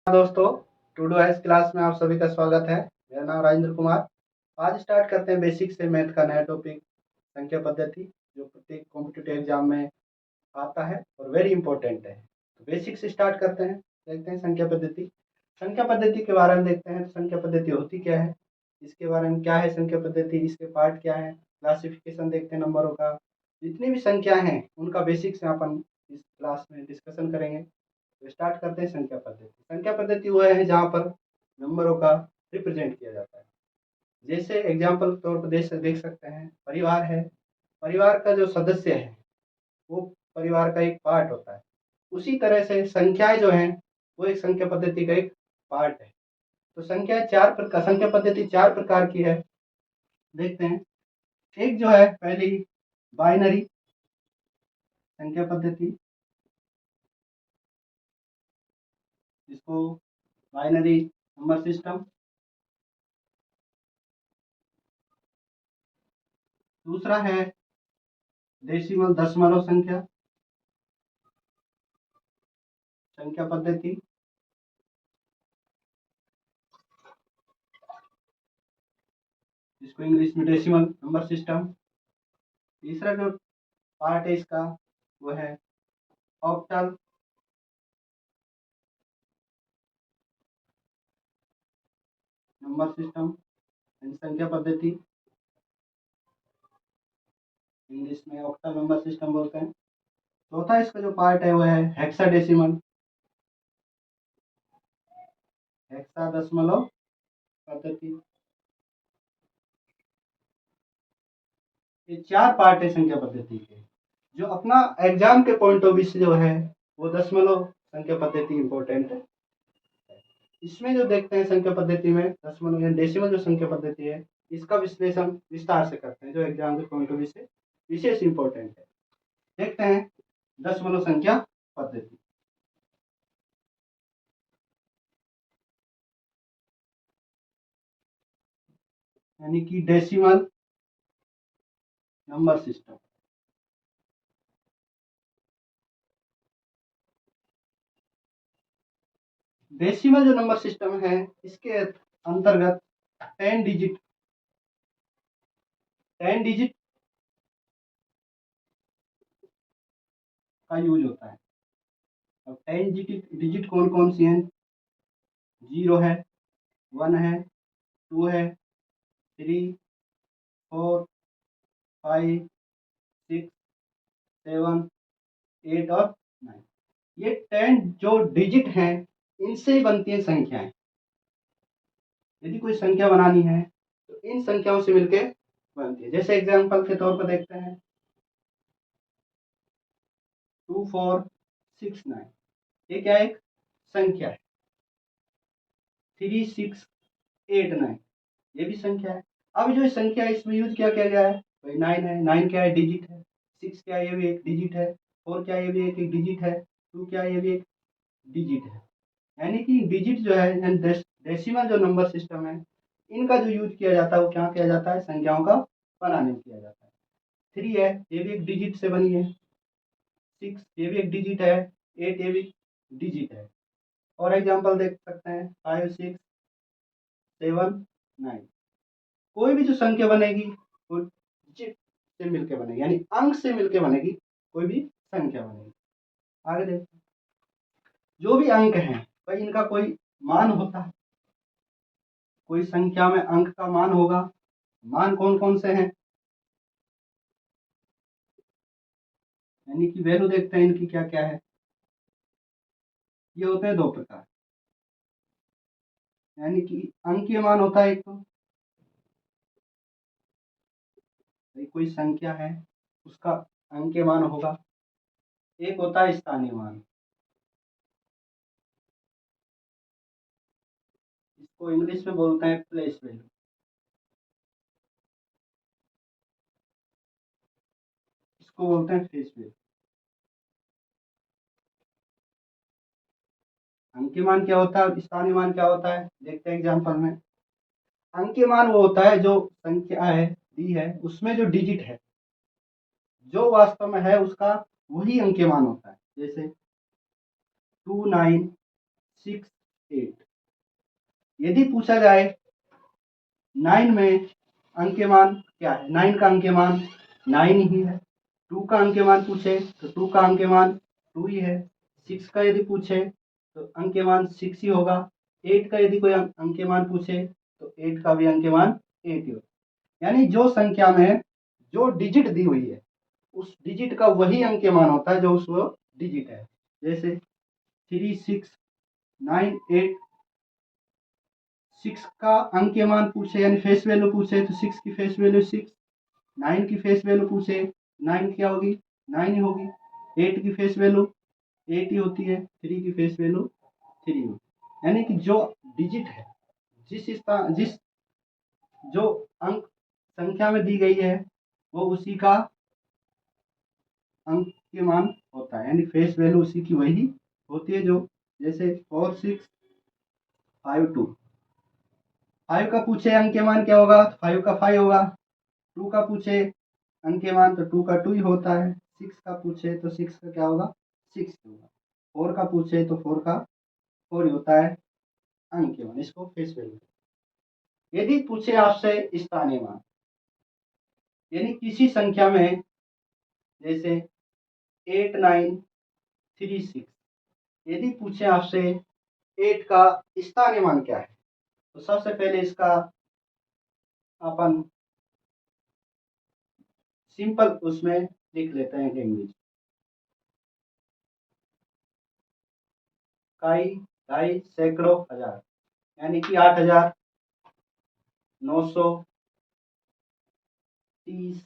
दोस्तों, to do S class में आप सभी का स्वागत है। मेरा नाम राजेंद्र कुमार। आज स्टार्ट करते हैं बेसिक से मैथ का नया टॉपिक, संख्या पद्धति, जो प्रत्येक कॉम्पिटिटिव एग्जाम में आता है और वेरी इंपॉर्टेंट है। तो बेसिक से स्टार्ट करते हैं, देखते हैं संख्या पद्धति। संख्या पद्धति के बारे में देखते हैं। तो संख्या पद्धति होती क्या है, इसके बारे में क्या है संख्या पद्धति, इसके पार्ट क्या है, क्लासिफिकेशन देखते हैं नंबरों का। जितनी भी संख्या हैं उनका बेसिक से अपन इस क्लास में डिस्कशन करेंगे। तो स्टार्ट करते हैं संख्या पद्धति। संख्या पद्धति वो है जहाँ पर नंबरों का रिप्रेजेंट किया जाता है। जैसे एग्जाम्पल के तौर पर देख सकते हैं, परिवार है। परिवार का जो सदस्य है वो परिवार का एक पार्ट होता है। उसी तरह से संख्याएं जो हैं वो एक संख्या पद्धति का एक पार्ट है। तो संख्या पद्धति चार प्रकार की है, देखते हैं। एक जो है पहली बाइनरी संख्या पद्धति, जिसको बाइनरी नंबर सिस्टम। दूसरा है डेसिमल दशमलव संख्या पद्धति। जिसको इंग्लिश में डेसिमल नंबर सिस्टम। तीसरा जो पार्ट है इसका वो है ऑक्टल नंबर सिस्टम संख्या पद्धति, इंग्लिश में ऑक्टल नंबर सिस्टम बोलते हैं। चौथा इसका जो पार्ट है वो है हेक्साडेसिमल पद्धति। ये चार पार्ट है संख्या पद्धति के। जो अपना एग्जाम के पॉइंट ऑफ व्यू से जो है वो दशमलव संख्या पद्धति इंपॉर्टेंट है। इसमें जो देखते हैं संख्या पद्धति में दशमलव या डेसिमल जो संख्या पद्धति है, इसका विश्लेषण विस्तार से करते हैं, जो एग्जाम के पॉइंट ऑफ व्यू से विशेष इंपॉर्टेंट है। देखते हैं दशमलव संख्या पद्धति। यानी कि डेसिमल नंबर सिस्टम। डेसिमल जो नंबर सिस्टम है इसके अंतर्गत 10 डिजिट का यूज होता है। अब 10 डिजिट कौन कौन सी हैं? 0 है, 1 है, 2 है, 3, 4, 5, 6, 7, 8 और 9। ये 10 जो डिजिट हैं इनसे ही बनती है संख्याएं। यदि कोई संख्या बनानी है तो इन संख्याओं से मिलके बनती है। जैसे एग्जांपल के तौर पर देखते हैं 2469, ये क्या एक संख्या है। 3689, ये भी संख्या है। अब जो संख्या है इसमें यूज क्या किया गया है, भाई 9 है, 9 क्या है, डिजिट है। 6 क्या है, ये भी एक डिजिट है। 4 क्या है, ये भी एक डिजिट है। 2 क्या है, ये भी एक डिजिट है। यानी कि डिजिट जो है डेसिमल जो नंबर सिस्टम है इनका जो यूज किया जाता है वो क्या किया जाता है, संख्याओं का बनाने में किया जाता है। 3 है, ये भी एक डिजिट से बनी है। 6 ये भी एक डिजिट है। 8 ये भी डिजिट है। और एग्जांपल देख सकते हैं 5, 6, 7, 9। कोई भी जो संख्या बनेगी वो डिजिट से मिलकर बनेगी, यानी अंक से मिलकर बनेगी कोई भी संख्या बनेगी। आगे देखते हैं, जो भी अंक हैं भाई इनका कोई मान होता है। कोई संख्या में अंक का मान होगा। मान कौन कौन से हैं, यानी कि वैल्यू देखते हैं इनकी क्या क्या है। ये होते हैं दो प्रकार, यानी कि अंकीय मान होता है एक तो, भाई कोई संख्या है उसका अंकीय मान होगा। एक होता है स्थानीय मान, इसको इंग्लिश में बोलते हैं प्लेस वैल्यू। इसको बोलते हैं फेस वैल्यू। अंकीय मान क्या होता है, स्थानीय मान क्या होता है, देखते हैं एग्जांपल में। अंकीय मान वो होता है जो संख्या है दी है उसमें जो डिजिट है जो वास्तव में है उसका वही अंकीय मान होता है। जैसे 2969 8। यदि पूछा जाए 9 में अंक्यमान क्या है, 9 का अंक्यमान 9 ही है। 2 का अंक्यमान पूछे तो 2 का अंक्यमान 2 ही है। 6 का यदि पूछे तो अंक्यमान 6 ही होगा। 8 का यदि कोई अंक्यमान पूछे तो 8 का भी अंक्यमान 8 ही होगा। यानी जो संख्या में जो डिजिट दी हुई है उस डिजिट का वही अंक्यमान होता है जो उस वो डिजिट है। जैसे 3, 6, 9, 8। 6 का अंक्यमान पूछे यानी फेस वैल्यू पूछे तो 6 की फेस वैल्यू 6। 9 की फेस वैल्यू पूछे 9 क्या होगी, 9 ही होगी। 8 की फेस वैल्यू 8 ही होती है। 3 की फेस वैल्यू 3 होती है। यानी कि जो डिजिट है जिस जो अंक संख्या में दी गई है वो उसी का अंक्यमान होता है, यानी फेस वैल्यू उसी की वही होती है। जो जैसे 4, 6, 5, 2। 5 का पूछे अंक्यमान क्या होगा, 5 का 5 होगा। 2 का पूछे अंक्यमान तो 2 का 2 ही होता है। 6 का पूछे तो 6 का क्या होगा, 6 होगा। 4 का पूछे तो 4 का 4 ही होता है अंक्यमान, इसको फेस वैल्यू। यदि पूछे आपसे स्थानीय मान, यानी किसी संख्या में जैसे 8, 9, 3, 6, यदि पूछे आपसे 8 का स्थानीय मान क्या है तो सबसे पहले इसका अपन सिंपल उसमें लिख लेते हैं लैंग्वेज। इकाई, ढाई, सैकड़ों, हजार, यानी कि 8,930,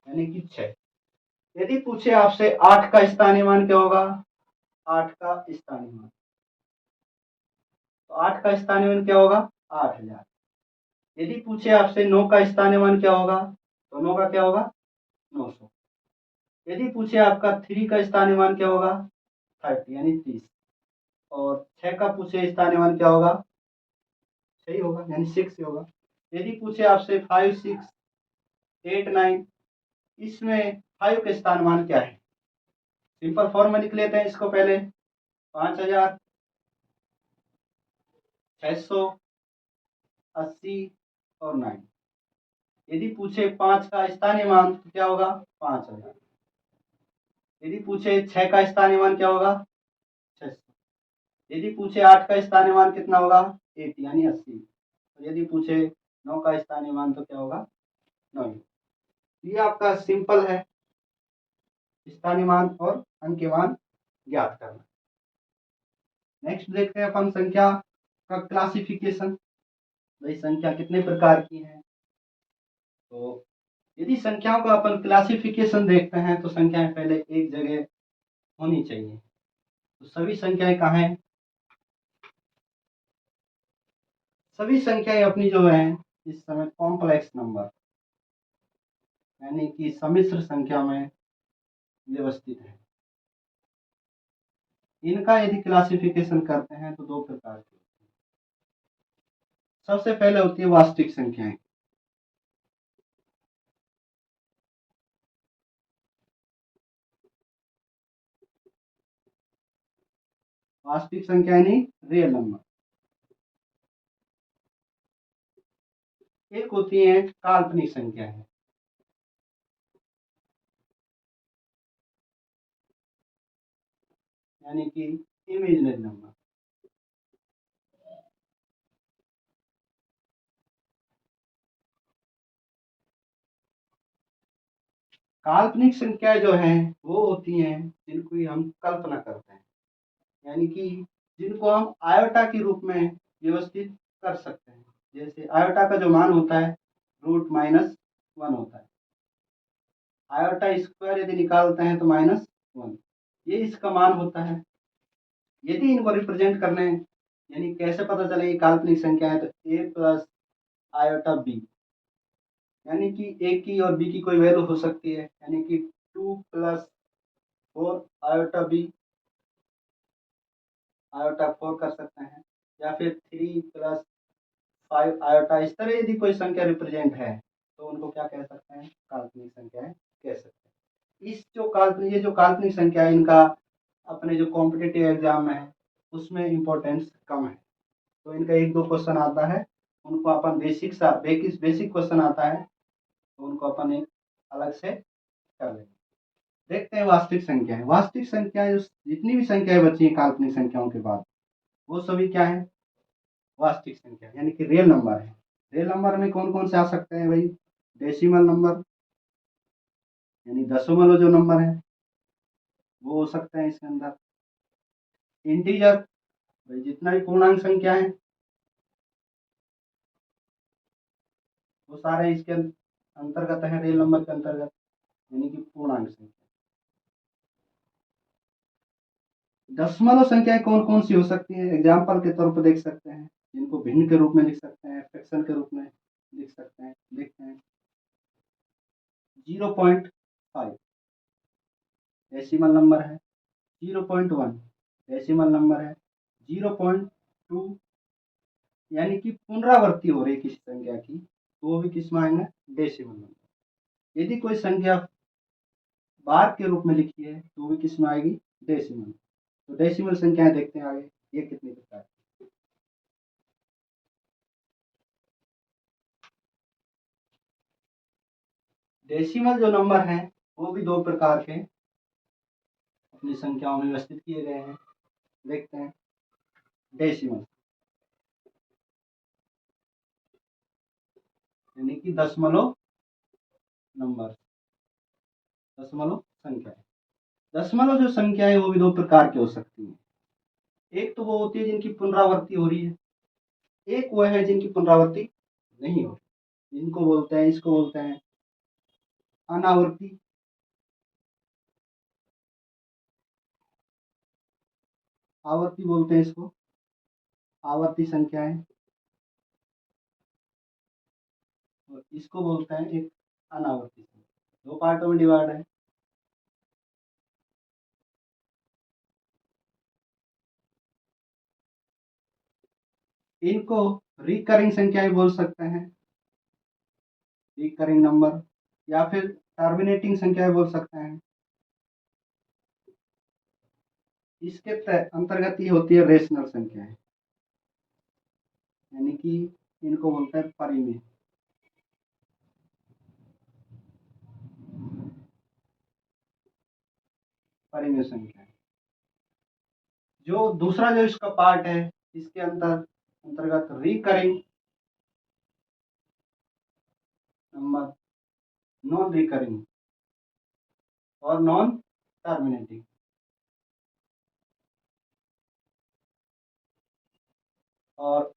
यानी कि 6। यदि पूछे आपसे 8 का स्थानीय मान क्या होगा, 8 का स्थानीय मान, तो 8 का स्थानीय मान क्या होगा, 8,000। यदि पूछे आपसे 9 का स्थानीय मान क्या होगा तो 9 का क्या होगा, 900। यदि पूछे आपका 3 का स्थानीय मान क्या होगा, 30 यानी 30। और 6 का पूछे स्थानीय मान क्या होगा, सही होगा यानी 6 ही होगा। यदि पूछे आपसे 5, 6, 8, 9, इसमें 5 के स्थान मान क्या है, सिंपल फॉर्म में लिख लेते हैं इसको पहले। 5,680 और 9। यदि पूछे 5 का स्थानीय मान तो क्या होगा, 5,000। यदि पूछे 6 का स्थानीय मान क्या होगा, 600। यदि पूछे 8 का स्थानीय मान कितना होगा, 80 यानी 80। तो यदि पूछे 9 का स्थानीय मान तो क्या होगा, 9। ये आपका सिंपल है स्थानीय मान और अंक्यमान ज्ञात करना। नेक्स्ट देखते हैं अपन संख्या का क्लासिफिकेशन। भाई संख्या कितने प्रकार की है, तो यदि संख्याओं का अपन क्लासिफिकेशन देखते हैं तो संख्याएं पहले एक जगह होनी चाहिए। तो सभी संख्याएं कहाँ हैं, सभी संख्याएं अपनी जो है इस समय कॉम्प्लेक्स नंबर यानी कि सम्मिश्र संख्या में व्यवस्थित है। इनका यदि क्लासिफिकेशन करते हैं तो दो प्रकार की होती है। सबसे पहले होती है वास्तविक संख्याएं। वास्तविक संख्या यानी रियल नंबर। एक होती है काल्पनिक संख्याएं, यानी कि इमेजिनरी नंबर। काल्पनिक संख्याएं जो हैं वो होती हैं जिनको हम कल्पना करते हैं, यानी कि जिनको हम आयोटा के रूप में व्यवस्थित कर सकते हैं। जैसे आयोटा का जो मान होता है √-1 होता है। आयोटा स्क्वायर यदि निकालते हैं तो -1, ये इसका मान होता है। यदि इनको रिप्रेजेंट करने यानी कैसे पता चलेगी काल्पनिक संख्या है, तो a प्लस आयोटा b, यानी कि a की और b की कोई वैल्यू हो सकती है, यानी कि 2 + 4 आयोटा b आयोटा 4 कर सकते हैं, या फिर 3 + 5 आयोटा। इस तरह यदि कोई संख्या रिप्रेजेंट है तो उनको क्या कह सकते हैं, काल्पनिक संख्याएं कह सकते हैं। ये जो काल्पनिक संख्या है इनका अपने जो कॉम्पिटिटिव एग्जाम में है उसमें इम्पोर्टेंस कम है। तो इनका 1-2 क्वेश्चन आता है, उनको अपन बेसिक क्वेश्चन आता है तो उनको अपन एक अलग से कर लेंगे। देखते हैं वास्तविक संख्याएं। वास्तविक संख्याएं जितनी भी संख्याएं बची हैं काल्पनिक संख्याओं के बाद, वो सभी क्या है? वास्तविक संख्या, यानी कि रियल नंबर है। रियल नंबर में कौन कौन से आ सकते हैं भाई? डेसिमल नंबर, यानी दशमलव जो नंबर है वो हो सकते हैं इसके अंदर। इंटीजर, भाई जितना भी पूर्णांक संख्या है वो सारे इसके अंतर्गत है, रियल नंबर के अंतर्गत, यानी कि पूर्णांक संख्या। दशमलव संख्याएं कौन कौन सी हो सकती है? एग्जाम्पल के तौर पर देख सकते हैं, जिनको भिन्न के रूप में लिख सकते हैं, फ्रैक्शन के रूप में लिख सकते हैं। देखते हैं 0.5 डेसिमल नंबर है, 0.1 डेसिमल नंबर है, 0.2 यानी कि पुनरावृत्ति हो रही है किसी संख्या की, तो वो भी किस में आएंगे? Decimal number. यदि कोई संख्या बार के रूप में लिखी है तो वो भी किस में आएगी? डेसिमल। तो डेसिमल संख्याएं देखते हैं आगे ये कितने प्रकार की। डेसिमल जो नंबर हैं वो भी 2 प्रकार के अपनी संख्याओं में व्यवस्थित किए गए हैं। देखते हैं डेसिमल, यानी कि दशमलव नंबर, दशमलव संख्या। दशमलव जो संख्या है वो भी 2 प्रकार की हो सकती है। एक तो वो होती है जिनकी पुनरावृत्ति हो रही है, एक वो है जिनकी पुनरावृत्ति नहीं हो रही, इनको बोलते हैं, इसको बोलते हैं अनावृत्ति। आवर्ती बोलते हैं इसको, आवर्ती संख्याएं। और इसको बोलते हैं एक अनावर्ती संख्या। 2 पार्टों में डिवाइड है। इनको रिकरिंग संख्याएं बोल सकते हैं, रिकरिंग नंबर, या फिर टर्मिनेटिंग संख्याएं बोल सकते हैं। इसके अंतर्गत ही होती है रेशनल संख्याएं, यानी कि इनको बोलते हैं परिमेय। परिमेय संख्याएं जो दूसरा जो इसका पार्ट है, इसके अंतर्गत रिकरिंग नंबर, नॉन रिकरिंग और नॉन टर्मिनेटिंग। और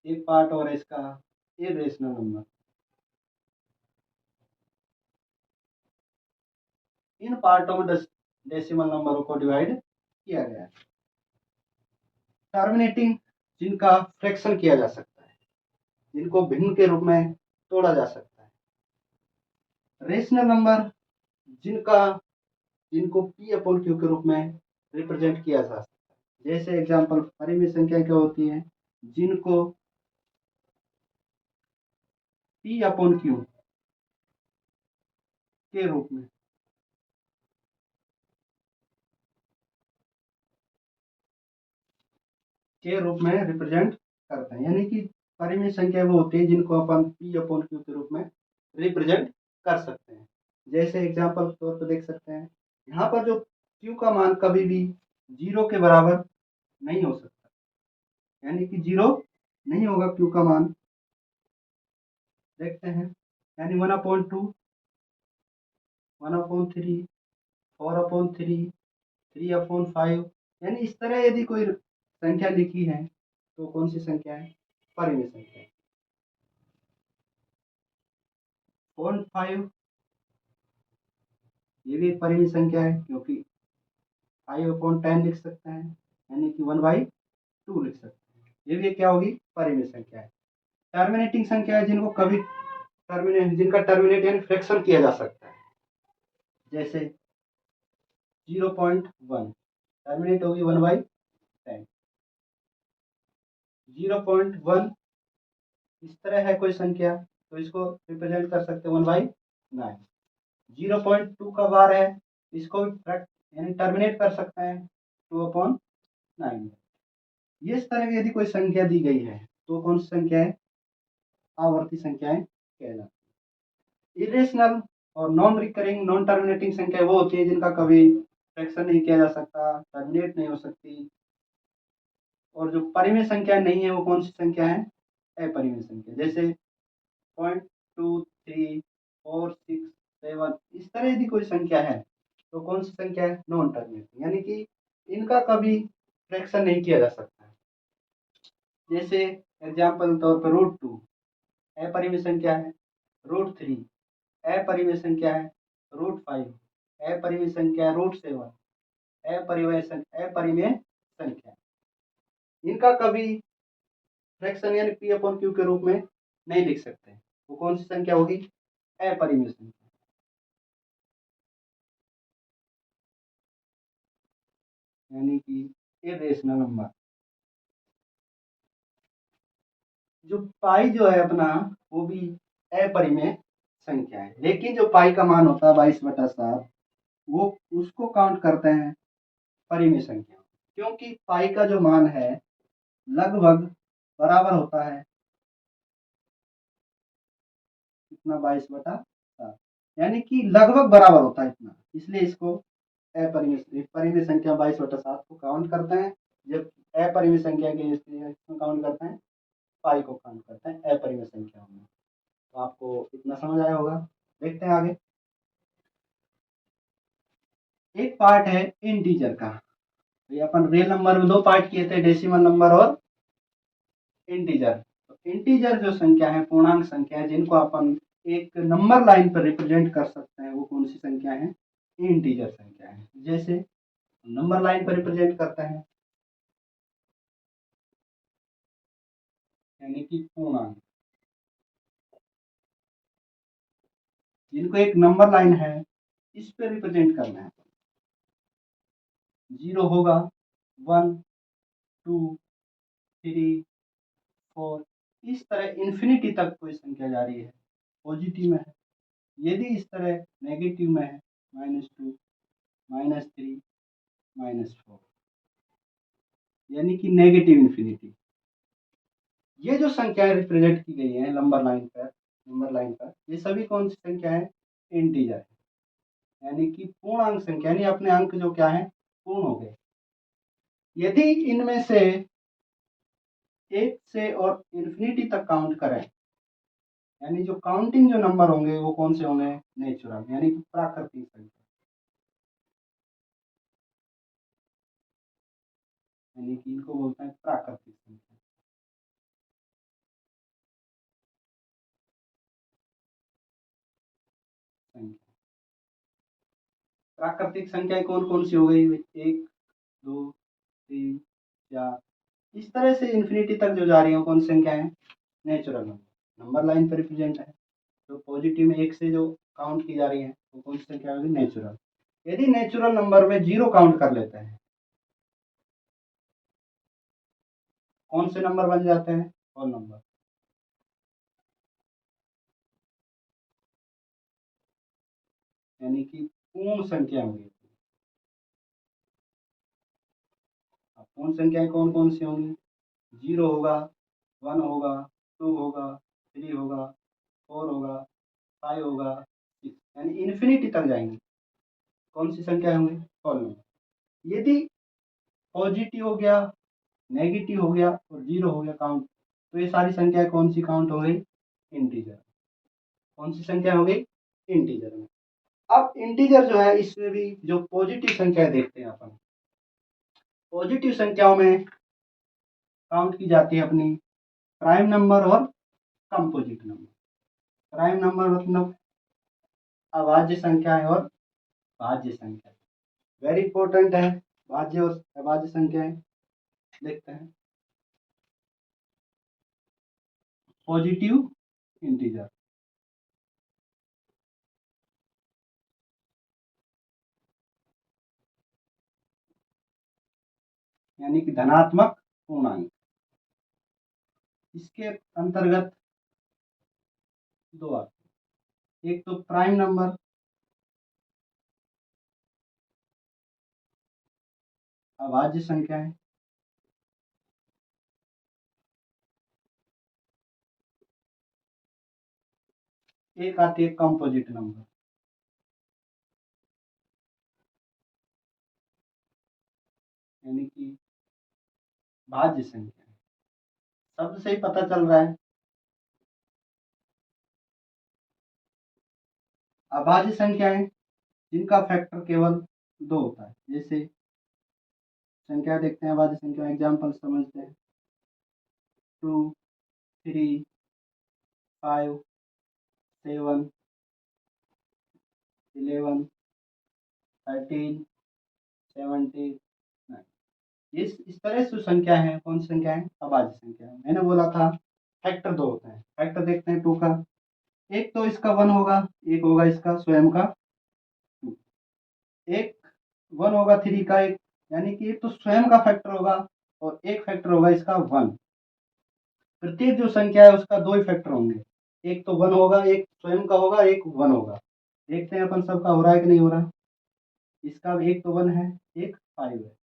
एक पार्ट और है इसका इरेशनल नंबर। इन पार्टों में डेसिमल नंबरों को डिवाइड किया गया है। टर्मिनेटिंग, जिनका फ्रैक्शन किया जा सकता है, जिनको भिन्न के रूप में तोड़ा जा सकता है। रेशनल नंबर, जिनको पी अपॉन क्यू के रूप में रिप्रेजेंट किया जा सकता है। जैसे एग्जांपल परिमेय संख्या क्या होती है? जिनको पी अपॉन क्यू के रूप में रिप्रेजेंट करते हैं, यानी कि परिमेय संख्या वो होती है जिनको अपन पी अपॉन क्यू के रूप में रिप्रेजेंट कर सकते हैं। जैसे एग्जांपल के तौर पर देख सकते हैं, यहाँ पर जो क्यू का मान कभी भी 0 के बराबर नहीं हो सकता, यानी कि 0 नहीं होगा क्यू का मान। देखते हैं, यानी 1/2, 1/3, 4/3, 3/5, यानी इस तरह यदि कोई संख्या लिखी है तो कौन सी संख्या है? परिमेय संख्या है। 0.5 ये भी एक परिमेय संख्या है, क्योंकि 5/10 लिख सकते हैं, यानी कि 1/2 लिख सकते हैं। ये भी क्या होगी? परिमेय संख्या है। टर्मिनेटिंग संख्या है जिनको कभी जिनका टर्मिनेट यानी फ्रैक्शन किया जा सकता है। जैसे 0.1 टर्मिनेट होगी 1/10। 0.1 इस तरह है कोई संख्या, तो इसको रिप्रेजेंट कर सकते हैं 1/9। 0.2 का बार है, इसको यानी टर्मिनेट कर सकते हैं 2/9। 9। ये इस तरह की यदि कोई संख्या दी गई है तो कौन सी संख्या है? आवर्ती संख्याएं कहलाती है। इरेशनल और नॉन रिकरिंग नॉन टर्मिनेटिंग संख्या वो होती है जिनका कभी फ्रैक्शन नहीं किया जा सकता, टर्मिनेट नहीं हो सकती। और जो परिमेय संख्या नहीं है वो कौन सी संख्या है? अपरिमेय संख्या। जैसे 0.2, 3, 4, 6, 7 इस तरह यदि कोई संख्या है तो कौन सी संख्या है? नॉन टर्मिनेटिंग, यानी कि इनका कभी फ्रैक्शन नहीं किया जा सकता। जैसे एग्जाम्पल तौर पर √2 अपरिमेय संख्या है, √3 अपरिमेय संख्या है, √5 अपरिमेय संख्या है, √7 अपरिमेय संख्या। इनका कभी फ्रैक्शन यानी P/Q के रूप में नहीं लिख सकते। वो कौन सी संख्या होगी? अपरिमेय संख्या। यानी कि इरेशनल नंबर। जो पाई जो है अपना वो भी अपरिमेय संख्या है, लेकिन जो पाई का मान होता है 22/7 वो उसको काउंट करते हैं परिमेय संख्या, क्योंकि पाई का जो मान है लगभग बराबर होता है इतना 22/7, यानी कि लगभग बराबर होता है इतना, इसलिए इसको परिमेय संख्या 22/7 को काउंट करते हैं, जब अपरिमेय संख्या के इसमें काउंट करते हैं, पाई को काउंट करते हैं अपरिमेय संख्या में। तो आपको इतना समझ आया होगा। देखते हैं आगे। एक पार्ट है इंटीजर का। ये अपन रियल नंबर में दो पार्ट किए थे, डेसिमल नंबर और इंटीजर। तो इंटीजर जो संख्या है, पूर्णांक संख्या है, जिनको अपन एक नंबर लाइन पर रिप्रेजेंट कर सकते हैं, वो कौन सी संख्या है? इंटीजर संख्या है। जैसे नंबर लाइन पर रिप्रेजेंट करते हैं यानी कि पूर्णांक, जिनको एक नंबर लाइन है इस पे रिप्रेजेंट करना है। 0 होगा, 1, 2, 3, 4 इस तरह इन्फिनिटी तक कोई संख्या जा रही है, पॉजिटिव में है। यदि इस तरह नेगेटिव में है, -2, -3, -4 यानी कि नेगेटिव इन्फिनिटी। ये जो संख्याएं रिप्रेजेंट की गई हैं नंबर लाइन पर ये सभी कौन सी संख्या है? इंटीजर है, यानी कि पूर्णांक संख्या, यानी अपने अंक जो क्या है? पूर्ण हो गए। यदि इनमें से एक से और इन्फिनिटी तक काउंट करें, यानी जो काउंटिंग जो नंबर होंगे वो कौन से होंगे? नेचुरल, यानी कि प्राकृतिक संख्या, यानी कि इनको बोलते हैं प्राकृतिक संख्या। प्राकृतिक संख्याएं कौन कौन सी हो गई? 1, 2, 3, 4 इस तरह से इन्फिनिटी तक जो जा रही है कौन सी संख्या है? नेचुरल नंबर लाइन पर रिप्रेजेंट है। तो पॉजिटिव में 1 से जो काउंट की जा रही है वो कौन सी संख्या होगी? नेचुरल। यदि नेचुरल नंबर में 0 काउंट कर लेते हैं, कौन से नंबर बन जाते हैं? होल नंबर, यानी कि पूर्ण संख्या होगी। अब पूर्ण संख्याएं कौन कौन सी होंगी? 0 होगा, 1 होगा, 2 होगा, 3 होगा, 4 होगा, 5 होगा, 6 यानी इन्फिनिटी तक जाएंगे। कौन सी संख्या होंगी? Whole number. यदि पॉजिटिव हो गया, नेगेटिव हो गया और 0 हो गया काउंट, तो ये सारी संख्याएं कौन सी काउंट हो गई? इंटीजर। कौन सी संख्या हो गई? इंटीजर में। अब इंटीजर जो है इसमें भी जो पॉजिटिव संख्या देखते हैं अपन, पॉजिटिव संख्याओं में काउंट की जाती है अपनी प्राइम नंबर और कंपोजिट नंबर। प्राइम नंबर मतलब अभाज्य संख्या है और भाज्य संख्या, वेरी इंपॉर्टेंट है भाज्य और अभाज्य संख्याएं। देखते हैं पॉजिटिव इंटीजर, यानी कि धनात्मक पूर्णांक। इसके अंतर्गत दो आते हैं, एक तो प्राइम नंबर अभाज्य संख्या है, एक आती है कंपोजिट नंबर, यानी कि भाज्य संख्या। शब्द से ही पता चल रहा है। अभाज्य संख्याएं जिनका फैक्टर केवल 2 होता है, जैसे संख्या देखते हैं, अभाज्य संख्या एग्जाम्पल समझते हैं। 2, 3, 5, 7, 11, 13, 17, 9। इस तरह से संख्या है, कौन सी संख्या है? अभाज्य संख्या। मैंने बोला था फैक्टर 2 होता है। फैक्टर देखते हैं 2 का। एक तो इसका 1 होगा, एक होगा इसका स्वयं का 2। एक 1 होगा 3 का, एक यानी कि एक तो स्वयं का फैक्टर होगा और एक फैक्टर होगा इसका 1। प्रत्येक जो संख्या है उसका 2 ही फैक्टर होंगे। एक तो 1 होगा, एक स्वयं का होगा, एक 1 होगा। देखते हैं अपन सबका हो रहा है कि नहीं हो रहा। इसका भी एक तो 1 है, एक 5 है।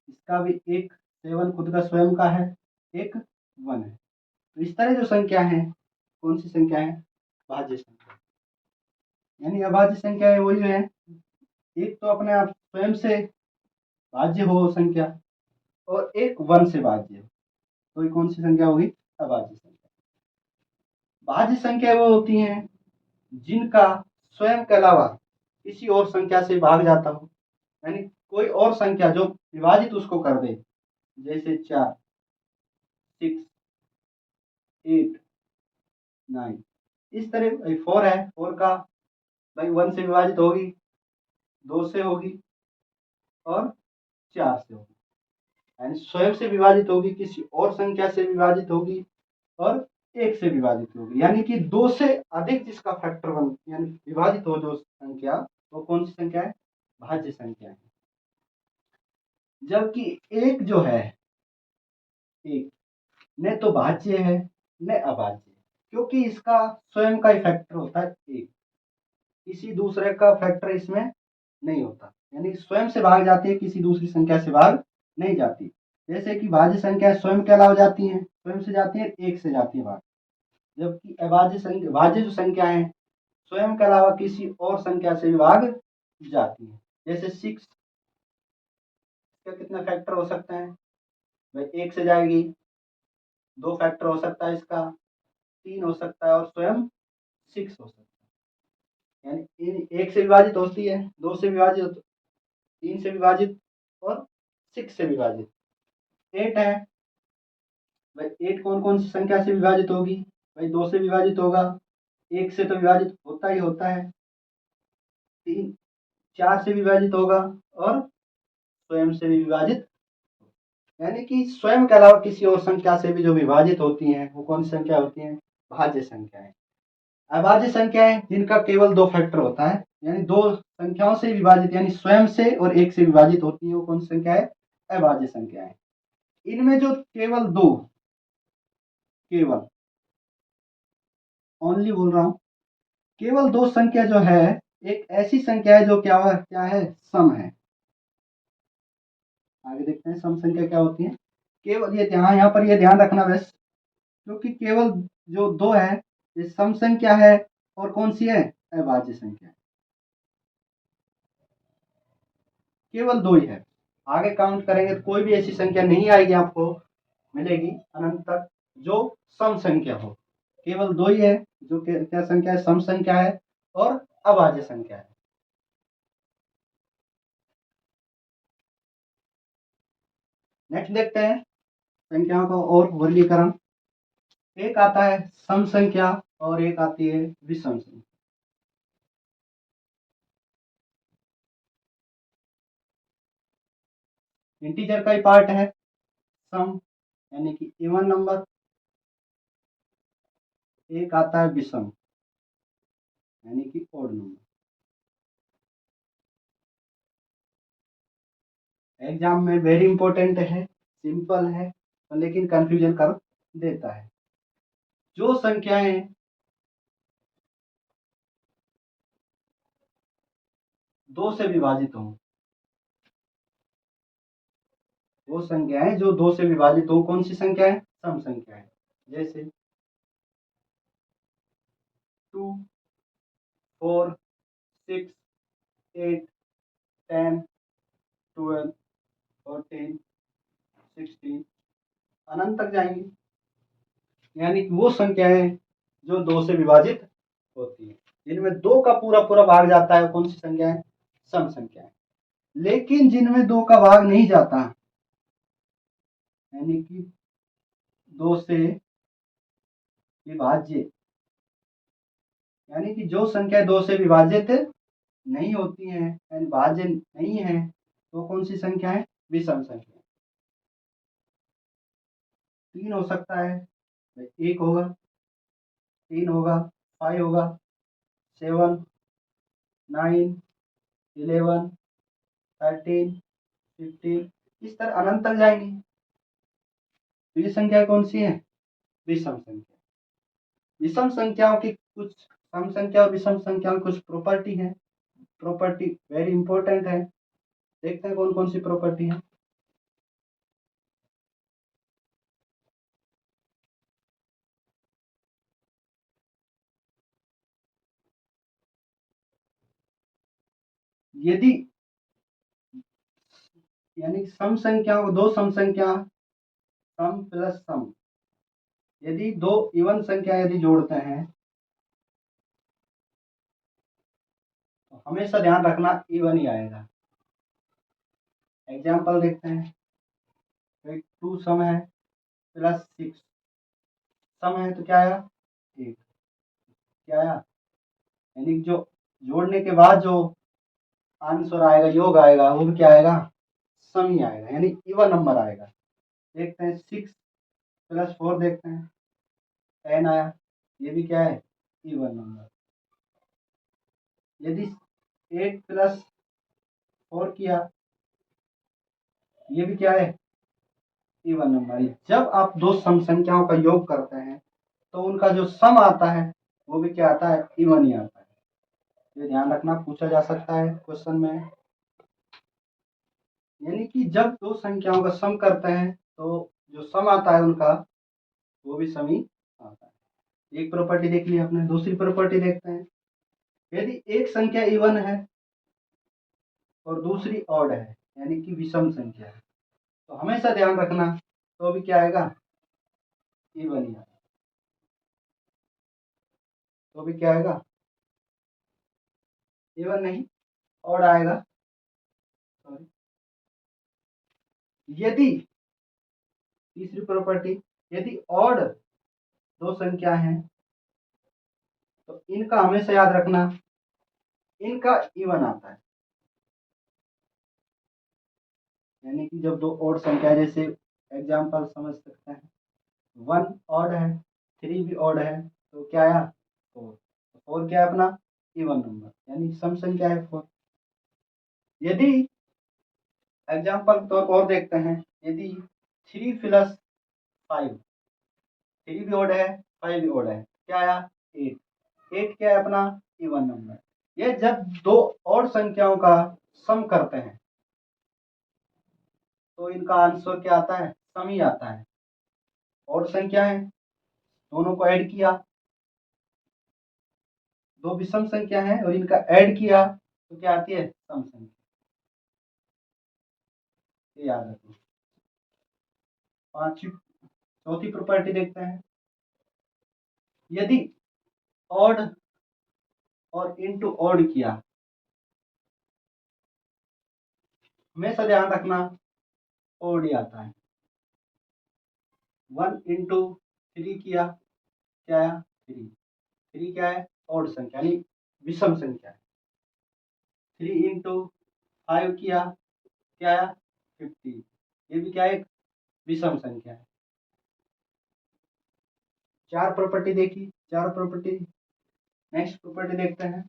इसका भी एक 7 खुद का स्वयं का है, एक 1 है। तो इस तरह जो संख्या है, कौन सी संख्या है? भाज्य संख्या। यानी अभाज्य संख्या है वही है, एक तो अपने आप स्वयं से भाज्य हो संख्या और एक 1 से भाज्य हो, तो ये कौन सी संख्या होगी? अभाज्य संख्या। भाज्य संख्या वो होती हैं जिनका स्वयं के अलावा किसी और संख्या से भाग जाता हो, यानी कोई और संख्या जो विभाजित उसको कर दे, जैसे 4, 6, 8, 9। इस तरह 4 है, 4 का भाई 1 से विभाजित होगी, 2 से होगी और 4 से होगी। यानी स्वयं से विभाजित होगी, किसी और संख्या से विभाजित होगी और 1 से विभाजित होगी। यानी कि 2 से अधिक जिसका फैक्टर 1 यानी विभाजित हो जो संख्या, वो कौन सी संख्या है? भाज्य संख्या है। जबकि एक जो है, एक न तो भाज्य है न अभाज्य, क्योंकि इसका स्वयं का ही फैक्टर होता है एक, किसी दूसरे का फैक्टर इसमें नहीं होता। यानी स्वयं से भाग जाती है, किसी दूसरी संख्या से भाग नहीं जाती। जैसे कि भाज्य संख्या स्वयं के अलावा जाती है, स्वयं से जाती है, एक से जाती है भाग। जबकि अभाज्य संख्या, भाज्य जो संख्या है स्वयं के अलावा किसी और संख्या से भी भाग जाती है। जैसे 6 का कितना फैक्टर हो सकते हैं? भाई 1 से जाएगी, 2 फैक्टर हो सकता है इसका, 3 हो सकता है और स्वयं 6 हो सकता है। यानी 1 से विभाजित होती है, 2 से विभाजित, 3 से विभाजित और 6 से विभाजित। 8 है, भाई 8 कौन कौन सी संख्या से विभाजित होगी? भाई 2 से विभाजित होगा, 1 से तो विभाजित होता ही होता है, 3 4 से विभाजित होगा और स्वयं से भी विभाजित। यानी कि स्वयं के अलावा किसी और संख्या से भी जो विभाजित होती हैं, वो कौन सी संख्या होती हैं? भाज्य संख्याएं। अभाज्य संख्याएं जिनका केवल 2 फैक्टर होता है, यानी 2 संख्याओं से विभाजित, यानी स्वयं से और 1 से विभाजित होती है, वो कौन सी संख्या है? अभाज्य संख्याएं। इनमें जो केवल 2, केवल ओनली बोल रहा हूं, केवल 2 संख्या जो है, एक ऐसी संख्या है जो क्या है? सम है। आगे देखते हैं सम संख्या क्या होती है। केवल ये यहाँ पर ये ध्यान रखना बस, क्योंकि केवल जो 2 है ये सम संख्या है और कौन सी है? अभाज्य संख्या। केवल 2 ही है। आगे काउंट करेंगे तो कोई भी ऐसी संख्या नहीं आएगी, आपको मिलेगी अनंत तक जो सम संख्या हो। केवल 2 ही है जो क्या संख्या है? सम संख्या है और अभाज्य संख्या है। नेक्स्ट देखते हैं संख्याओं का और वर्गीकरण। एक आता है सम संख्या और एक आती है विषम संख्या। इंटीजर का ही पार्ट है सम, यानी कि इवन नंबर। एक आता है विषम, यानी कि ओड नंबर। एग्जाम में वेरी इंपॉर्टेंट है, सिंपल है लेकिन कंफ्यूजन कर देता है। जो संख्याएं 2 से विभाजित हों, वो संख्याएं जो 2 से विभाजित हो, कौन सी संख्या है? सम संख्या है। जैसे 2, 4, 6, 8, 10, 12, 14, 16 अनंत तक जाएंगी। यानी कि वो संख्याएं जो 2 से विभाजित होती है, जिनमें 2 का पूरा पूरा भाग जाता है, कौन सी संख्या है? सम संख्याएं। लेकिन जिनमें 2 का भाग नहीं जाता, यानी कि 2 से विभाज्य, यानी कि जो संख्या 2 से विभाजित नहीं होती है, यानी भाज्य नहीं है, तो कौन सी संख्या है? विषम संख्या। 3 हो सकता है, 1 होगा, 3 होगा, 5 होगा, 7, 9, 11, 13, 15, इस तरह अनंत तक जाएंगी। तो ये संख्या कौन सी है? विषम संख्या। विषम संख्याओं की कुछ, सम संख्या और विषम संख्याओं की कुछ प्रॉपर्टी है। प्रॉपर्टी वेरी इंपॉर्टेंट है। देखते हैं कौन कौन सी प्रॉपर्टी है। यदि यानी सम संख्याओं को, दो सम संख्या, सम प्लस सम, यदि दो इवन संख्या यदि जोड़ते हैं तो हमेशा ध्यान रखना इवन ही आएगा। एग्जाम्पल देखते हैं। 2 सम है प्लस 6 सम है, तो क्या आया? 8। क्या आया? यानी जो जोड़ने के बाद जो आंसर आएगा, योग आएगा, वो भी क्या आएगा? सम ही आएगा, यानी इवन नंबर आएगा। देखते हैं 6 प्लस 4, देखते हैं 10 आया, ये भी क्या है? Even number. यदि 8 प्लस 4 किया, ये भी क्या है? Even number. जब आप दो सम संख्याओं का योग करते हैं तो उनका जो सम आता है वो भी क्या आता है? इवन ही आता है। ये ध्यान रखना, पूछा जा सकता है क्वेश्चन में। यानी कि जब दो संख्याओं का सम करते हैं तो जो सम आता है उनका, वो भी सम ही आता है। एक प्रॉपर्टी देख ली आपने। दूसरी प्रॉपर्टी देखते हैं। यदि एक संख्या इवन है और दूसरी ऑड है, यानी कि विषम संख्या है, तो हमेशा ध्यान रखना, तो भी क्या आएगा? इवन ही आएगा। तो भी क्या आएगा? इवन नहीं, ऑड आएगा। सॉरी। यदि तीसरी प्रॉपर्टी, यदि ऑड दो संख्या हैं तो इनका हमेशा याद रखना, इनका इवन आता है। यानी कि जब दो ऑड संख्या, जैसे एग्जांपल समझ सकते हैं, 1 ऑड है, 3 भी ऑड है, तो क्या आया? 4। 4 क्या है? अपना इवन नंबर, यानी सम संख्या है 4। यदि एग्जांपल तो और देखते हैं, यदि 3 प्लस 5, 3 भी ऑड है, 5 भी ऑड है, क्या आया? 8। 8 क्या है? अपना इवन नंबर। ये जब दो और संख्याओं का सम करते हैं तो इनका आंसर क्या आता है? सम ही आता है। और संख्या है, दोनों को ऐड किया, दो विषम संख्या है और इनका ऐड किया तो क्या आती है? सम संख्या। ये याद रखो। चौथी प्रॉपर्टी देखते हैं। यदि ऑड और इनटू ऑड किया, हमेशा ध्यान रखना ऑड ही आता है। 1 इंटू 3 किया, क्या आया? 3। 3 क्या है? ऑड संख्या, यानी विषम संख्या है। 3 इंटू 5 किया, क्या आया? 50। ये भी क्या है? एक विषम संख्या है। 4 प्रॉपर्टी देखी। 4 प्रॉपर्टी। नेक्स्ट प्रॉपर्टी देखते हैं।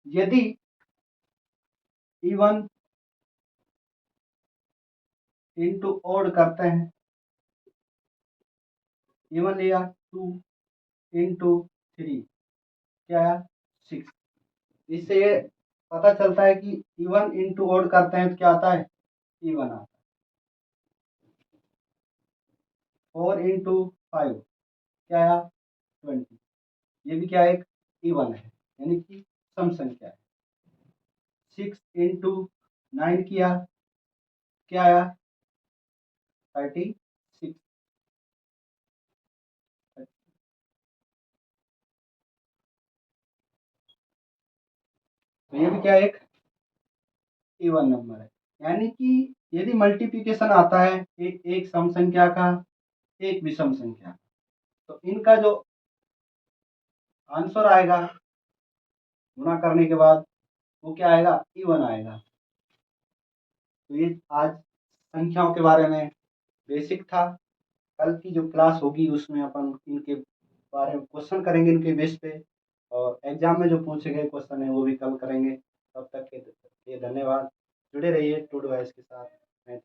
यदि इवन इंटू ऑड करते हैं, इवन लिया 2 इंटू 3, क्या है? 6। इससे ये पता चलता है कि इवन इंटू ऑड करते हैं तो क्या आता है? इवन आता है। 4 इंटू 5 क्या आया 20। ये भी क्या एक इवन है, यानी कि सम संख्या है। 6 इंटू 9 किया, क्या आया 36। तो ये भी क्या एक इवन नंबर है, यानी कि यदि मल्टीप्लिकेशन आता है एक सम संख्या का एक विषम संख्या, तो इनका जो आंसर आएगा गुणा करने के बाद वो क्या आएगा इवन आएगा। तो ये आज संख्याओं के बारे में बेसिक था। कल की जो क्लास होगी उसमें अपन इनके बारे में क्वेश्चन करेंगे इनके बेस पे, और एग्जाम में जो पूछे गए क्वेश्चन है वो भी कल करेंगे। तब तक के लिए धन्यवाद। जुड़े रहिए टू डू के साथ। मैं